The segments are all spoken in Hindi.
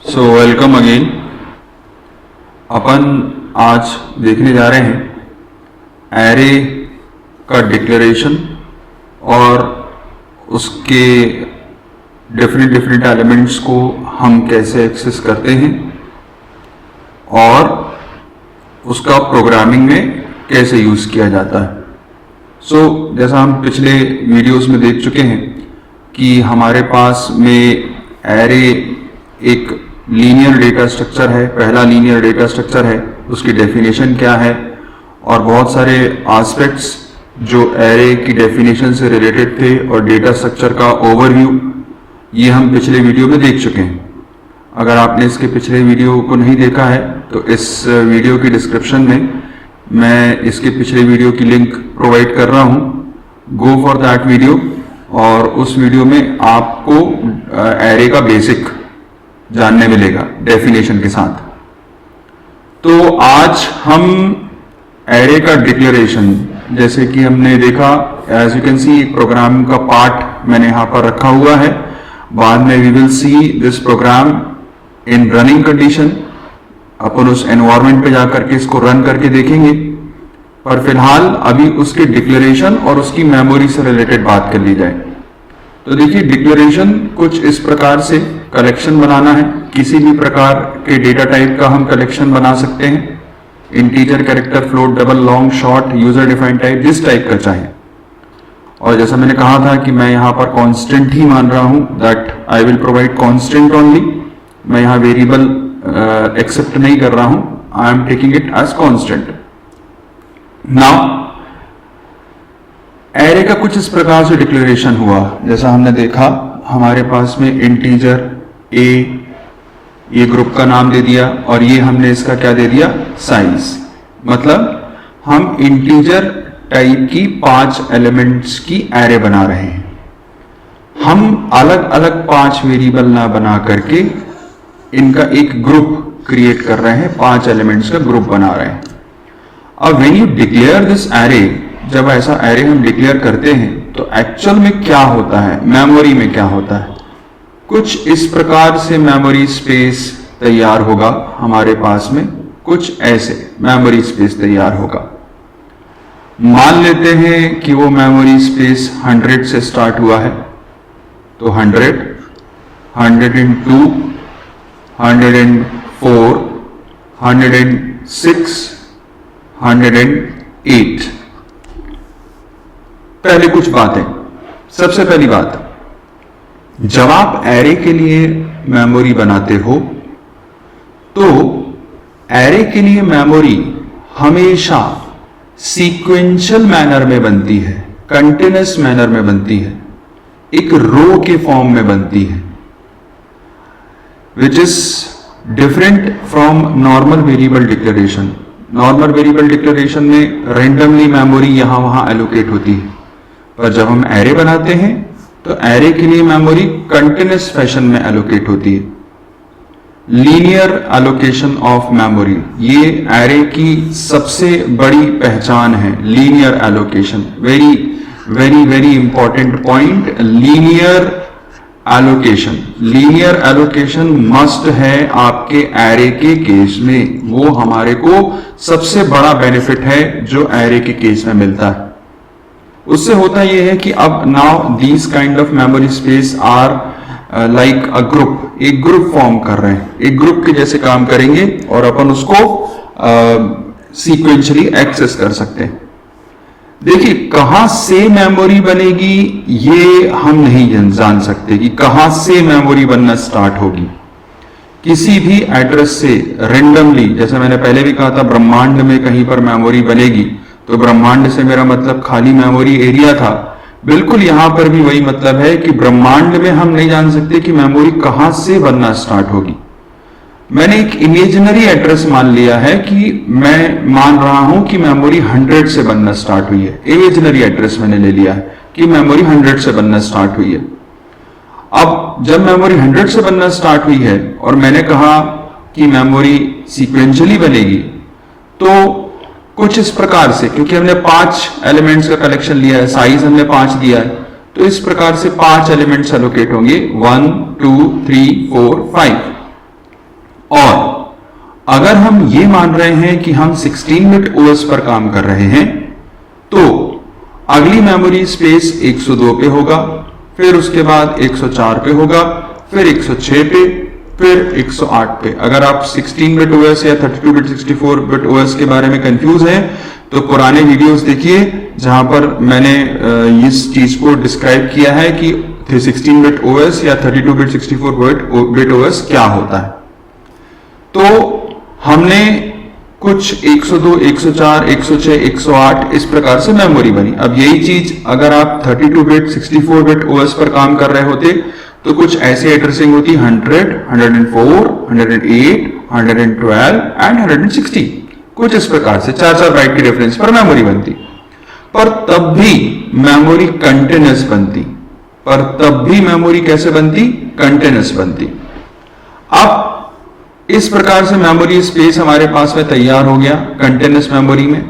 So welcome again. अपन आज देखने जा रहे हैं एरे का डिक्लेरेशन और उसके डिफरेंट एलिमेंट्स को हम कैसे एक्सेस करते हैं और उसका प्रोग्रामिंग में कैसे यूज़ किया जाता है। जैसा हम पिछले वीडियोस में देख चुके हैं कि हमारे पास में एरे एक लीनियर डेटा स्ट्रक्चर है, पहला लीनियर डेटा स्ट्रक्चर है, उसकी डेफिनेशन क्या है और बहुत सारे एस्पेक्ट्स जो एरे की डेफिनेशन से रिलेटेड थे और डेटा स्ट्रक्चर का ओवरव्यू, ये हम पिछले वीडियो में देख चुके हैं। अगर आपने इसके पिछले वीडियो को नहीं देखा है तो इस वीडियो की डिस्क्रिप्शन में मैं इसके पिछले वीडियो की लिंक प्रोवाइड कर रहा हूँ। गो फॉर दैट वीडियो और उस वीडियो में आपको एरे का बेसिक जानने मिलेगा डेफिनेशन के साथ। तो आज हम एरे का डिक्लेरेशन, जैसे कि हमने देखा, एज यू कैन सी एक प्रोग्राम का पार्ट मैंने यहाँ पर रखा हुआ है। बाद में we will see this program in running condition. अपन उस एनवायरमेंट पे जाकर के इसको रन करके देखेंगे, पर फिलहाल अभी उसके डिक्लेरेशन और उसकी मेमोरी से रिलेटेड बात कर ली जाए। तो देखिए, डिक्लेरेशन कुछ इस प्रकार से कलेक्शन बनाना है। किसी भी प्रकार के डेटा टाइप का हम कलेक्शन बना सकते हैं, integer, character, float, double, long, short, user defined type, जिस टाइप का चाहे। और जैसा मैंने कहा था कि मैं यहाँ पर कांस्टेंट ही मान रहा हूँ, that I will provide constant only. मैं यहाँ वेरिएबल एक्सेप्ट नहीं कर रहा हूँ, I am taking it as constant. Now array का कुछ इस प्रकार से डिक्लेरेशन हुआ, जैसा हमने देखा हमारे पास में इंटीजर ए, ये ग्रुप का नाम दे दिया और ये हमने इसका क्या दे दिया, साइज। मतलब हम इंटीजर टाइप की 5 एलिमेंट्स की एरे बना रहे हैं। हम अलग अलग 5 वेरिएबल ना बना करके इनका एक ग्रुप क्रिएट कर रहे हैं, 5 एलिमेंट्स का ग्रुप बना रहे हैं। अब when you declare this array, जब ऐसा एरे हम डिक्लेयर करते हैं तो एक्चुअल में क्या होता है, मेमोरी में क्या होता है, कुछ इस प्रकार से मेमोरी स्पेस तैयार होगा हमारे पास में। कुछ ऐसे मेमोरी स्पेस तैयार होगा। मान लेते हैं कि वो मेमोरी स्पेस 100 से स्टार्ट हुआ है, तो 100, 102, 104, 106, 108। पहले कुछ बातें। सबसे पहली बात, जब आप एरे के लिए मेमोरी बनाते हो तो एरे के लिए मेमोरी हमेशा सीक्वेंशियल मैनर में बनती है, कंटिन्यूअस मैनर में बनती है, एक रो के फॉर्म में बनती है, which is different from normal variable declaration. Normal variable declaration में रेंडमली मेमोरी यहां वहां एलोकेट होती है, पर जब हम एरे बनाते हैं तो एरे के लिए मेमोरी कंटिन्यूअस फैशन में एलोकेट होती है। लीनियर एलोकेशन ऑफ मेमोरी, ये एरे की सबसे बड़ी पहचान है, linear allocation. Very very very important point, linear allocation. Linear allocation must है आपके एरे के केस में। वो हमारे को सबसे बड़ा बेनिफिट है जो एरे के केस में मिलता है। उससे होता यह है कि अब now these kind of memory space are like a group, एक ग्रुप फॉर्म कर रहे हैं, एक ग्रुप के जैसे काम करेंगे और अपन उसको सीक्वेंशियली एक्सेस कर सकते हैं। देखिए, कहां से मेमोरी बनेगी ये हम नहीं जान सकते कि कहां से मेमोरी बनना स्टार्ट होगी। किसी भी एड्रेस से रेंडमली, जैसे मैंने पहले भी कहा था, ब्रह्मांड में कहीं पर मेमोरी बनेगी, तो ब्रह्मांड से मेरा मतलब खाली मेमोरी एरिया था। बिल्कुल यहां पर भी वही मतलब है कि ब्रह्मांड में हम नहीं जान सकते कि मेमोरी कहां से बनना स्टार्ट होगी। मैंने एक इमेजिनरी एड्रेस मान लिया है कि मैं मान रहा हूं कि मेमोरी 100 से बनना स्टार्ट हुई है। इमेजिनरी एड्रेस मैंने ले लिया है कि मेमोरी 100 से बनना स्टार्ट हुई है। अब जब मेमोरी 100 से बनना स्टार्ट हुई है और मैंने कहा कि मेमोरी सीक्वेंशियली बनेगी, तो कुछ इस प्रकार से, क्योंकि हमने 5 एलिमेंट्स का कलेक्शन लिया है, साइज हमने 5 दिया है, तो इस प्रकार से 5 एलिमेंट्स एलोकेट होंगे, 1 2 3 4 5। और अगर हम ये मान रहे हैं कि हम 16 बिट ओएस पर काम कर रहे हैं, तो अगली मेमोरी स्पेस 102 पे होगा, फिर उसके बाद 104 पे होगा, फिर 106 पे, फिर 108 पे। अगर आप 16 बिट ओएस या 32 बिट 64 बिट ओएस के बारे में कंफ्यूज हैं तो पुराने वीडियोस देखिए, जहां पर मैंने इस चीज को डिस्क्राइब किया है कि 16 बिट ओएस या 32 बिट 64 बिट ओएस क्या होता है। तो हमने कुछ 102, 104, 106, 108 इस प्रकार से मेमोरी बनी। अब यही चीज अगर आप 32 बिट 64 बिट ओएस पर काम कर रहे होते तो कुछ ऐसी एड्रेसिंग होती 100, 104, 108, 112 एंड 160, कुछ इस प्रकार से 4-4 बाइट की डिफरेंस पर मेमोरी बनती। पर तब भी मेमोरी कंटिन्यूअस बनती। पर तब भी मेमोरी कैसे बनती? कंटिन्यूअस बनती। अब इस प्रकार से मेमोरी स्पेस हमारे पास में तैयार हो गया कंटिन्यूअस मेमोरी में।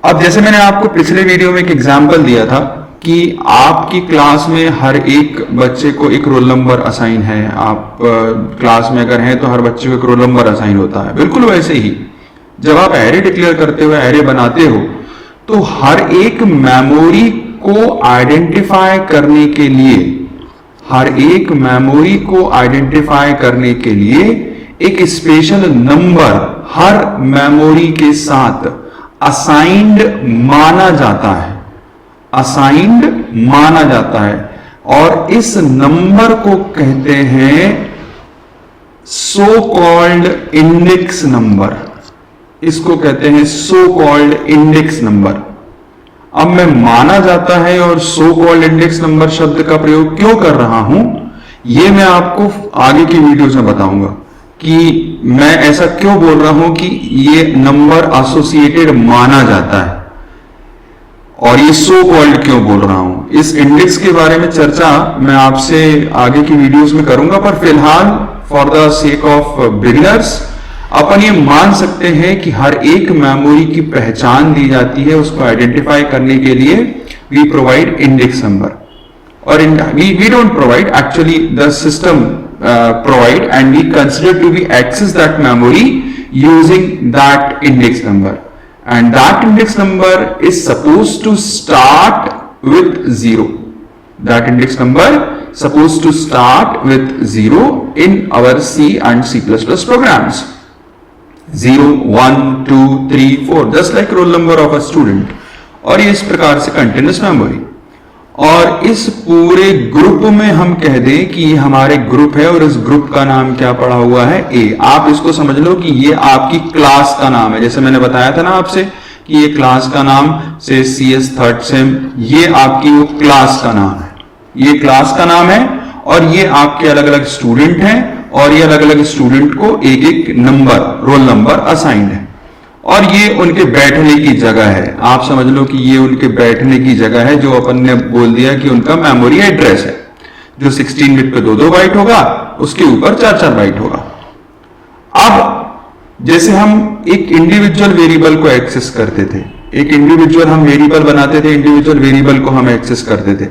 अब जैसे मैंने आपको पिछले वीडियो में एक एग्जांपल दिया था कि आपकी क्लास में हर एक बच्चे को एक रोल नंबर असाइन है। आप क्लास में अगर हैं तो हर बच्चे को एक रोल नंबर असाइन होता है। बिल्कुल वैसे ही जब आप एरे डिक्लेयर करते हो, एरे बनाते हो, तो हर एक मेमोरी को आइडेंटिफाई करने के लिए, हर एक मेमोरी को आइडेंटिफाई करने के लिए एक स्पेशल नंबर हर मेमोरी के साथ असाइंड माना जाता है। असाइंड माना जाता है और इस नंबर को कहते हैं सो कॉल्ड इंडेक्स नंबर। इसको कहते हैं सो कॉल्ड इंडेक्स नंबर। अब मैं माना जाता है और सो कॉल्ड इंडेक्स नंबर शब्द का प्रयोग क्यों कर रहा हूं, यह मैं आपको आगे की वीडियोस में बताऊंगा कि मैं ऐसा क्यों बोल रहा हूं कि ये नंबर एसोसिएटेड माना जाता है और ये सो कॉल्ड क्यों बोल रहा हूं। इस इंडेक्स के बारे में चर्चा मैं आपसे आगे की वीडियोस में करूंगा, पर फिलहाल for the sake of beginners अपन ये मान सकते हैं कि हर एक मेमोरी की पहचान दी जाती है। उसको आइडेंटिफाई करने के लिए वी प्रोवाइड इंडेक्स नंबर, और we don't provide, actually the system provide, and we consider to be access that memory using that index number, and that index number is supposed to start with 0. That index number supposed to start with 0 in our C and C++ programs. 0, 1, 2, 3, 4, just like roll number of a student. और ये इस प्रकार से कंटिन्यूस मेमोरी। और इस पूरे ग्रुप में हम कह दें कि ये हमारे ग्रुप है और इस ग्रुप का नाम क्या पड़ा हुआ है? ए। आप इसको समझ लो कि ये आपकी क्लास का नाम है। जैसे मैंने बताया था ना आपसे कि ये क्लास का नाम से CS थर्ड सेम, ये आपकी वो क्लास का नाम है। ये क्लास का नाम है और ये आपके अलग अलग स्टूडेंट हैं और ये अलग अलग स्टूडेंट को एक एक नंबर, रोल नंबर असाइंड है और ये उनके बैठने की जगह है। आप समझ लो कि ये उनके बैठने की जगह है, जो अपन ने बोल दिया कि उनका मेमोरी एड्रेस है, जो 16 बिट पे 2-2 बाइट होगा, उसके ऊपर 4-4 बाइट होगा। अब जैसे हम एक इंडिविजुअल वेरिएबल को एक्सेस करते थे, एक इंडिविजुअल हम वेरिएबल बनाते थे, इंडिविजुअल वेरिएबल को हम एक्सेस करते थे,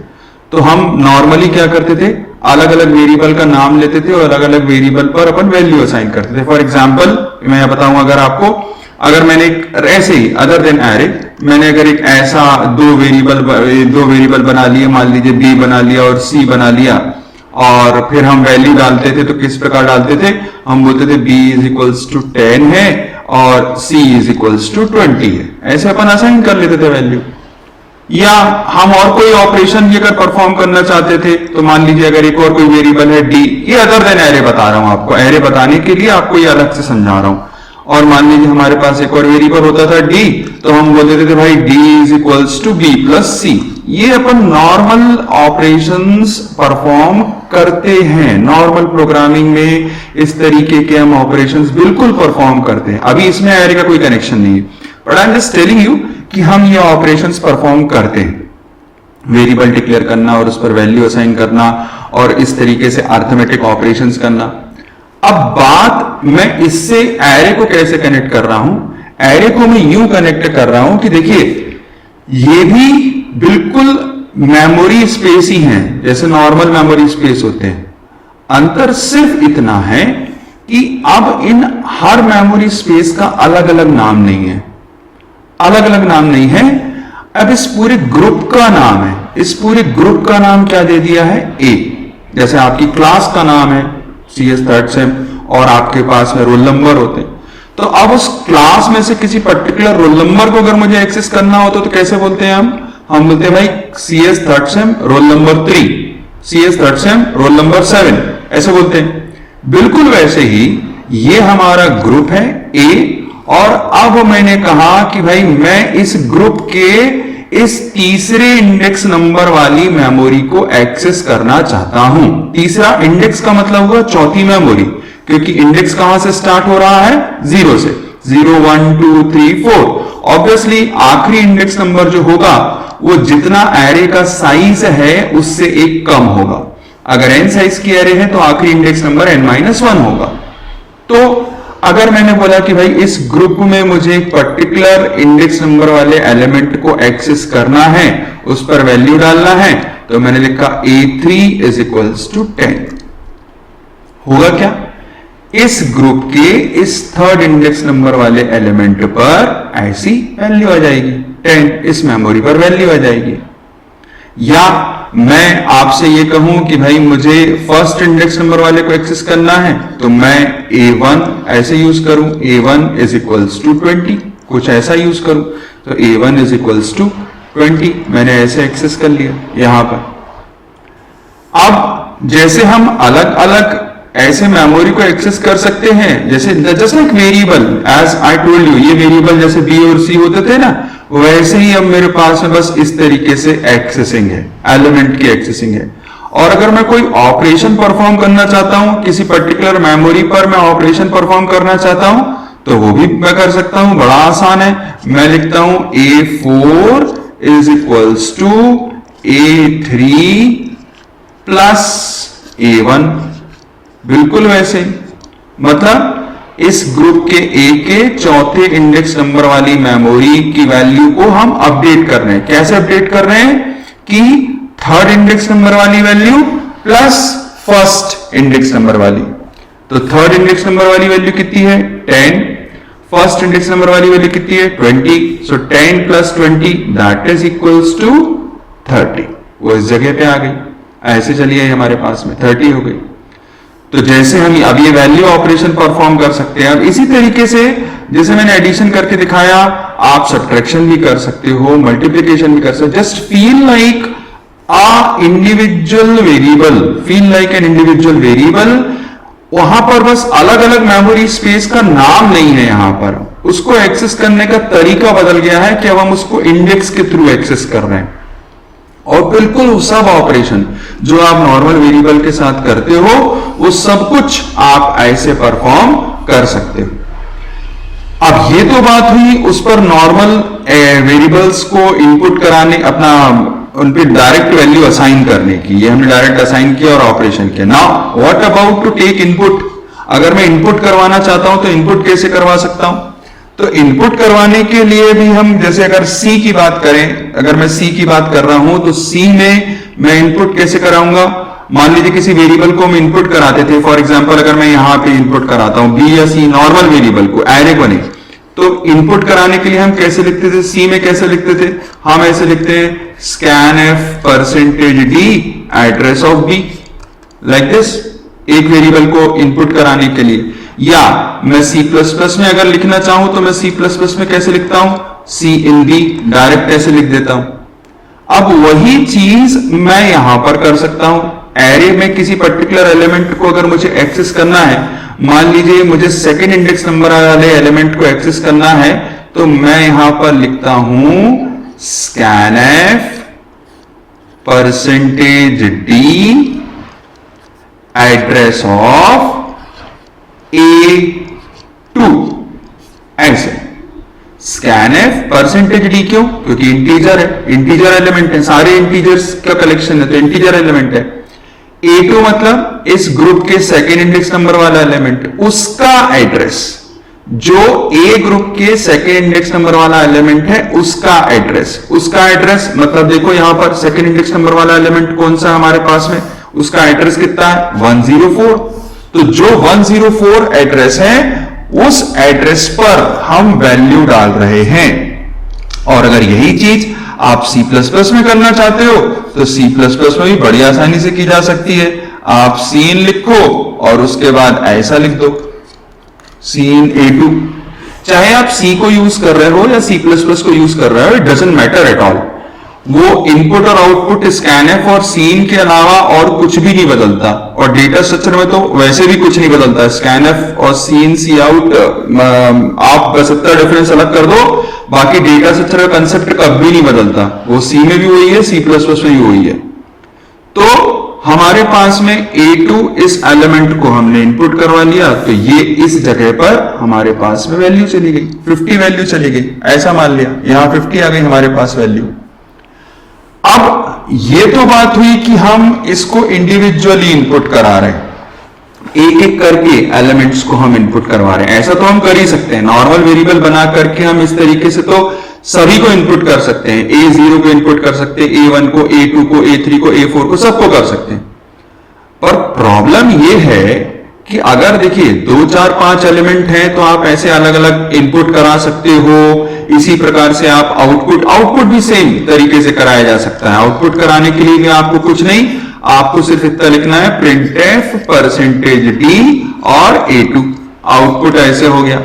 तो हम नॉर्मली क्या करते थे? अलग अलग वेरिएबल का नाम लेते थे और अलग अलग वेरिएबल पर अपन वैल्यू असाइन करते थे। फॉर एग्जाम्पल मैं यह बताऊंगा, अगर मैंने एक ऐसे ही अदर देन एरे, मैंने अगर एक ऐसा दो वेरिएबल बना लिए, मान लीजिए बी बना लिया और सी बना लिया, और फिर हम वैल्यू डालते थे तो किस प्रकार डालते थे? हम बोलते थे b इज इक्वल्स टू 10 है और c इज इक्वल्स टू 20 है। ऐसे अपन असाइन कर लेते थे वैल्यू। या हम और कोई ऑपरेशन भी अगर परफॉर्म करना चाहते थे तो मान लीजिए अगर एक और कोई वेरिएबल है d, ये अदर देन एरे बता रहा हूं आपको, एरे बताने के लिए आपको ये अलग से समझा रहा हूं। और मान लीजिए हमारे पास एक और वेरिएबल होता था d, तो हम बोल देते थे भाई d is equals to b plus c। ये अपन नॉर्मल ऑपरेशंस परफॉर्म करते हैं, नॉर्मल प्रोग्रामिंग में इस तरीके के हम ऑपरेशंस बिल्कुल परफॉर्म करते हैं। अभी इसमें एरे का कोई कनेक्शन नहीं है, but I am just telling you कि हम ये ऑपरेशंस परफॉर्म करते हैं, वेरिएबल डिक्लेयर करना और उस पर वैल्यू असाइन करना और इस तरीके से अर्थमेटिक ऑपरेशंस करना। अब बात मैं इससे एरे को कैसे कनेक्ट कर रहा हूं? एरे को मैं यूं कनेक्ट कर रहा हूं कि देखिए ये भी बिल्कुल मेमोरी स्पेस ही है जैसे नॉर्मल मेमोरी स्पेस होते हैं। अंतर सिर्फ इतना है कि अब इन हर मेमोरी स्पेस का अलग अलग नाम नहीं है, अलग अलग नाम नहीं है। अब इस पूरे ग्रुप का नाम है, इस पूरे ग्रुप का नाम क्या दे दिया है, ए। जैसे आपकी क्लास का नाम है CS थर्ड सेम और आपके पास में रोल नंबर होते हैं, तो अब उस क्लास में से किसी पर्टिकुलर रोल नंबर को अगर मुझे एक्सेस करना होता तो कैसे बोलते हैं हम बोलते हैं भाई CS third same roll number 3, CS third same roll number 7, ऐसे बोलते हैं। बिल्कुल वैसे ही ये हमारा ग्रुप है ए, और अब मैंने कहा कि भाई मैं इस ग्रुप के इस तीसरे इंडेक्स नंबर वाली मेमोरी को एक्सेस करना चाहता हूं। तीसरा इंडेक्स का मतलब हुआ चौथी मेमोरी, क्योंकि इंडेक्स कहां से स्टार्ट हो रहा है, 0 से, 0 1 2 3 4। ऑब्वियसली आखिरी इंडेक्स नंबर जो होगा वो जितना एरे का साइज है उससे एक कम होगा। अगर n साइज की एरे है तो आखिरी इंडेक्स नंबर n-1 होगा। तो अगर मैंने बोला कि भाई इस ग्रुप में मुझे एक पर्टिकुलर इंडेक्स नंबर वाले एलिमेंट को एक्सेस करना है, उस पर वैल्यू डालना है, तो मैंने लिखा A3 इज इक्वल्स टू 10। होगा क्या, इस ग्रुप के इस थर्ड इंडेक्स नंबर वाले एलिमेंट पर ऐसी वैल्यू आ जाएगी 10, इस मेमोरी पर वैल्यू आ जाएगी। या मैं आपसे ये कहूं कि भाई मुझे फर्स्ट इंडेक्स नंबर वाले को एक्सेस करना है, तो मैं A1 ऐसे यूज करूं, A1 इज इक्वल्स टू 20, कुछ ऐसा यूज करूं, तो A1 इज इक्वल्स टू 20, मैंने ऐसे एक्सेस कर लिया यहां पर। अब जैसे हम अलग अलग ऐसे मेमोरी को एक्सेस कर सकते हैं, जैसे just like variable, as I told you, ये वेरिएबल जैसे B और C होते थे ना, वैसे ही अब मेरे पास में बस इस तरीके से एक्सेसिंग है, एलिमेंट की एक्सेसिंग है। और अगर मैं कोई ऑपरेशन परफॉर्म करना चाहता हूं, किसी पर्टिकुलर मेमोरी पर मैं ऑपरेशन परफॉर्म करना चाहता हूं, तो वो भी मैं कर सकता हूं, बड़ा आसान है। मैं लिखता हूं A4 is equals to A3 plus A1, बिल्कुल वैसे, मतलब इस ग्रुप के ए के चौथे इंडेक्स नंबर वाली मेमोरी की वैल्यू को हम अपडेट कर रहे हैं। कैसे अपडेट कर रहे हैं कि थर्ड इंडेक्स नंबर वाली value plus first index number वाली। तो थर्ड इंडेक्स नंबर वाली वैल्यू कितनी है, 10, फर्स्ट इंडेक्स नंबर वाली वैल्यू कितनी है, 20। So 10 plus 20 that is equals to 30, वो इस जगह पे आ गई। ऐसे चलिए हमारे पास में 30 हो गई। तो जैसे हम अब ये वैल्यू ऑपरेशन परफॉर्म कर सकते हैं। अब इसी तरीके से जैसे मैंने एडिशन करके दिखाया, आप सब्ट्रैक्शन भी कर सकते हो, मल्टीप्लिकेशन भी कर सकते हो। Just feel like a individual variable, feel like an individual variable. वहां पर बस अलग अलग मेमोरी स्पेस का नाम नहीं है, यहां पर उसको एक्सेस करने का तरीका बदल गया है कि अब हम उसको इंडेक्स के थ्रू एक्सेस कर रहे हैं। और बिल्कुल सब ऑपरेशन जो आप नॉर्मल वेरिएबल के साथ करते हो, वो सब कुछ आप ऐसे परफॉर्म कर सकते हो। अब ये तो बात हुई उस पर नॉर्मल वेरिएबल्स को इनपुट कराने, अपना उन पे डायरेक्ट वैल्यू असाइन करने की। ये हमने डायरेक्ट असाइन किया और ऑपरेशन किया। Now what about to take input. अगर मैं इनपुट करवाना चाहता हूं तो इनपुट कैसे करवा सकता हूं? तो इनपुट करवाने के लिए भी हम, जैसे अगर C की बात करें, अगर मैं C की बात कर रहा हूं तो C में मैं इनपुट कैसे कराऊंगा? मान लीजिए किसी वेरिएबल को हम इनपुट कराते थे, फॉर एग्जांपल अगर मैं यहां पे इनपुट कराता हूं B या C, नॉर्मल वेरिएबल को, एरे बने, तो इनपुट कराने के लिए हम कैसे लिखते थे? C में कैसे लिखते थे? हम ऐसे लिखते हैं scanf%d address of B, like this, एक वेरिएबल को इनपुट कराने के लिए। या मैं C++ में अगर लिखना चाहूं तो मैं C++ में कैसे लिखता हूं? C in B, डायरेक्ट ऐसे लिख देता हूं। अब वही चीज मैं यहां पर कर सकता हूं। एरे में किसी पर्टिकुलर एलिमेंट को अगर मुझे एक्सेस करना है, मान लीजिए मुझे सेकंड इंडेक्स नंबर वाले एलिमेंट को एक्सेस करना है, तो मैं यहां पर लिखता हूं scanf%d एड्रेस ऑफ A2, ऐसे scanf%d, क्यों? क्योंकि इंटीजर है, इंटीजर एलिमेंट है, सारे इंटीजर्स का कलेक्शन है, तो इंटीजर एलिमेंट है। A2 मतलब इस ग्रुप के सेकेंड इंडेक्स नंबर वाला एलिमेंट, उसका एड्रेस, जो A ग्रुप के सेकेंड इंडेक्स नंबर वाला एलिमेंट है उसका एड्रेस। उसका एड्रेस मतलब देखो यहां पर सेकेंड इंडेक्स नंबर वाला एलिमेंट कौन सा हमारे पास में, उसका एड्रेस कितना है? 104। तो जो 104 एड्रेस है उस एड्रेस पर हम वैल्यू डाल रहे हैं। और अगर यही चीज आप C++ में करना चाहते हो तो C++ में भी बड़ी आसानी से की जा सकती है। आप सीन लिखो और उसके बाद ऐसा लिख दो सीन A2। चाहे आप C को यूज कर रहे हो या C++ को यूज कर रहे हो, it doesn't matter at all. वो इनपुट और आउटपुट स्कैनफ और सीन के अलावा और कुछ भी नहीं बदलता। और डेटा स्ट्रक्चर में तो वैसे भी कुछ नहीं बदलता। स्कैनफ और सीन सी आउट आप बस इतना डिफरेंस अलग कर दो, बाकी डेटा स्ट्रक्चर का कंसेप्ट कभी नहीं बदलता। वो C में भी वही है, C++ में भी वही है। तो हमारे पास में A2 इस एलिमेंट को हमने इनपुट करवा लिया, तो ये इस जगह पर हमारे पास में वैल्यू चली गई, 50 वैल्यू चली गई। ऐसा मान लिया यहां 50 आ गई हमारे पास वैल्यू। अब ये तो बात हुई कि हम इसको इंडिविजुअली इनपुट करा रहे हैं, एक एक करके एलिमेंट्स को हम इनपुट करवा रहे हैं। ऐसा तो हम कर ही सकते हैं, नॉर्मल वेरिएबल बना करके हम इस तरीके से तो सभी को इनपुट कर सकते हैं। A0 को इनपुट कर सकते हैं, A1 को, A2 को, A3 को, A4 को, सबको कर सकते हैं। पर प्रॉब्लम यह है कि अगर देखिए 2, 4, 5 एलिमेंट हैं तो आप ऐसे अलग अलग इनपुट करा सकते हो। इसी प्रकार से आप आउटपुट भी सेम तरीके से कराया जा सकता है। आउटपुट कराने के लिए भी आपको कुछ नहीं, आपको सिर्फ इतना लिखना है printf %d और A2, आउटपुट ऐसे हो गया।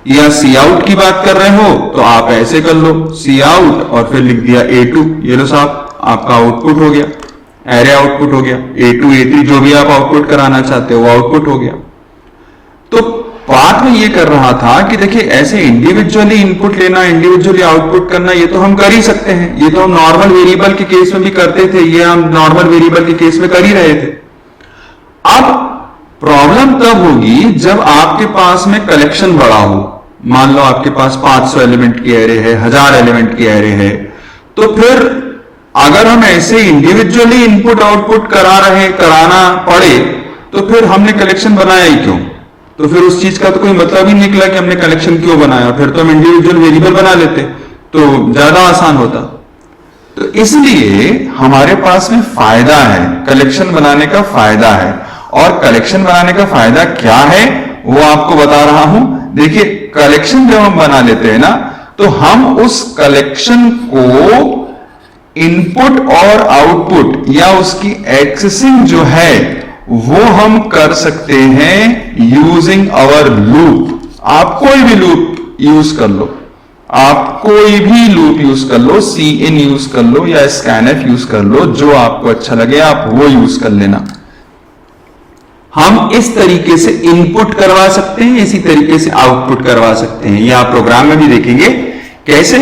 या सी आउट की बात कर रहे हो तो आप ऐसे कर लो सी आउट और फिर लिख दिया A2, ये लो साहब आपका आउटपुट हो गया, एरे आउटपुट हो गया। A2, A3 जो भी आप आउटपुट कराना चाहते हो वो आउटपुट हो गया। तो बात में ये कर रहा था कि देखिए ऐसे इंडिविजुअली इनपुट लेना, इंडिविजुअली आउटपुट करना, ये तो हम कर ही सकते हैं। ये तो हम नॉर्मल वेरिएबल के केस में भी करते थे, ये हम नॉर्मल वेरिएबल के केस में कर ही रहे थे। अब प्रॉब्लम तब होगी जब आपके पास में कलेक्शन बड़ा हो। मान लो आपके पास 500 एलिमेंट की एरे है, 1000 एलिमेंट की एरे है, तो फिर अगर हम ऐसे इंडिविजुअली इनपुट आउटपुट कराना पड़े तो फिर हमने कलेक्शन बनाया ही क्यों? तो फिर उस चीज का तो कोई मतलब ही निकला कि हमने कलेक्शन क्यों बनाया। फिर तो हम इंडिविजुअल वेरिएबल बना लेते तो ज्यादा आसान होता। तो इसलिए हमारे पास में फायदा है, कलेक्शन बनाने का फायदा है। और कलेक्शन बनाने का फायदा क्या है वो आपको बता रहा हूं। देखिए कलेक्शन जब हम बना लेते हैं ना, तो हम उस कलेक्शन को इनपुट और आउटपुट या उसकी एक्सेसिंग जो है वो हम कर सकते हैं यूजिंग आवर लूप। आप कोई भी लूप यूज कर लो, आप कोई भी लूप यूज कर लो, Cin यूज कर लो या scanf यूज कर लो, जो आपको अच्छा लगे आप वो यूज कर लेना। हम इस तरीके से इनपुट करवा सकते हैं, इसी तरीके से आउटपुट करवा सकते हैं। यह आप प्रोग्राम में भी देखेंगे कैसे,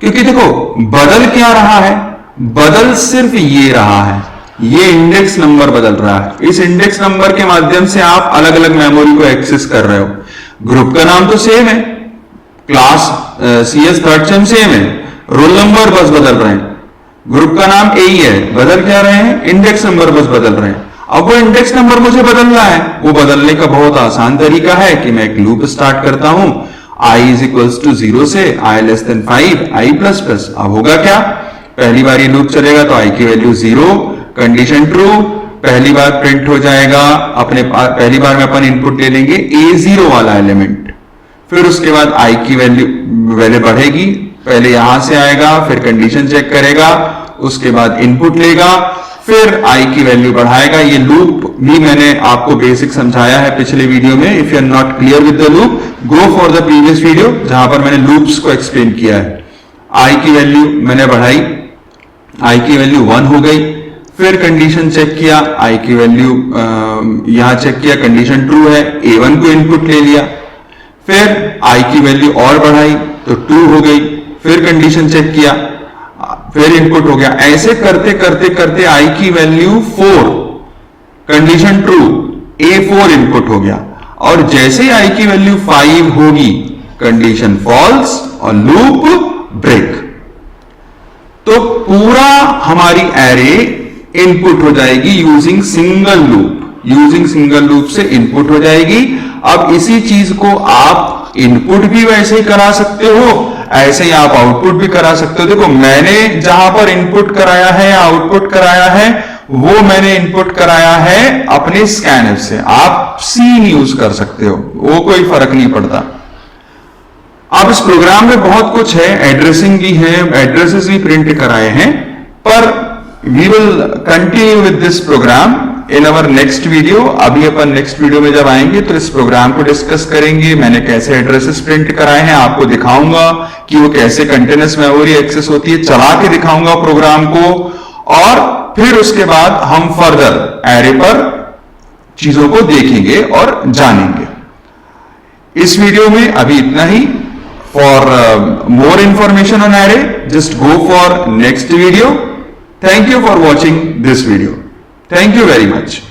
क्योंकि देखो बदल क्या रहा है, बदल सिर्फ ये रहा है, ये इंडेक्स नंबर बदल रहा है। इस इंडेक्स नंबर के माध्यम से आप अलग अलग मेमोरी को एक्सेस कर रहे हो। ग्रुप का नाम तो सेम है, class CS third same same है, रोल नंबर बस बदल रहे हैं। ग्रुप का नाम यही है, बदल क्या रहे हैं, इंडेक्स नंबर बस बदल रहे हैं। अब वो इंडेक्स नंबर मुझे बदलना है, वो बदलने का बहुत आसान तरीका है कि मैं एक लूप स्टार्ट करता हूं I = 0 से I <5 I++। अब होगा क्या, पहली बार ये लूप चलेगा तो I की वैल्यू 0, कंडीशन ट्रू, पहली बार प्रिंट हो जाएगा। पहली बार में अपन इनपुट ले लेंगे A0 वाला एलिमेंट, फिर उसके बाद I की वैल्यू बढ़ेगी, पहले यहां से आएगा, फिर कंडीशन चेक करेगा, उसके बाद इनपुट लेगा, फिर I की वैल्यू बढ़ाएगा। ये लूप भी मैंने आपको बेसिक समझाया है पिछले वीडियो में। If you are not clear with the loop, go for the previous video जहां पर मैंने लूप्स को एक्सप्लेन किया है। I की वैल्यू मैंने बढ़ाई, I की वैल्यू 1 हो गई, फिर कंडीशन चेक किया, I की वैल्यू यहां चेक किया, कंडीशन ट्रू है, A1 को इनपुट ले लिया, फिर I की वैल्यू और बढ़ाई तो 2 हो गई, फिर कंडीशन चेक किया, फिर इनपुट हो गया। ऐसे करते करते करते I की value 4, condition true, A4 input हो गया, और जैसे I की वैल्यू 5 होगी कंडीशन फॉल्स और लूप ब्रेक। तो पूरा हमारी एरे इनपुट हो जाएगी using single loop, using single loop से इनपुट हो जाएगी। अब इसी चीज को आप इनपुट भी वैसे ही करा सकते हो, ऐसे ही आप आउटपुट भी करा सकते हो। देखो मैंने जहां पर इनपुट कराया है या आउटपुट कराया है वो मैंने इनपुट कराया है अपने स्कैनर से। आप सीन यूज कर सकते हो, वो कोई फर्क नहीं पड़ता। अब इस प्रोग्राम में बहुत कुछ है, एड्रेसिंग भी है, एड्रेसेस भी प्रिंट कराए हैं, पर we will continue with this program in our next video. अभी अपन नेक्स्ट वीडियो में जब आएंगे तो इस प्रोग्राम को डिस्कस करेंगे। मैंने कैसे एड्रेसेस प्रिंट कराए हैं आपको दिखाऊंगा कि वो कैसे कंटिन्यूअस मेमोरी एक्सेस होती है, चला के दिखाऊंगा प्रोग्राम को, और फिर उसके बाद हम फर्दर एरे पर चीजों को देखेंगे और जानेंगे। इस वीडियो में अभी इतना ही। For more information on array, just go for next video. Thank you for watching this video. Thank you very much.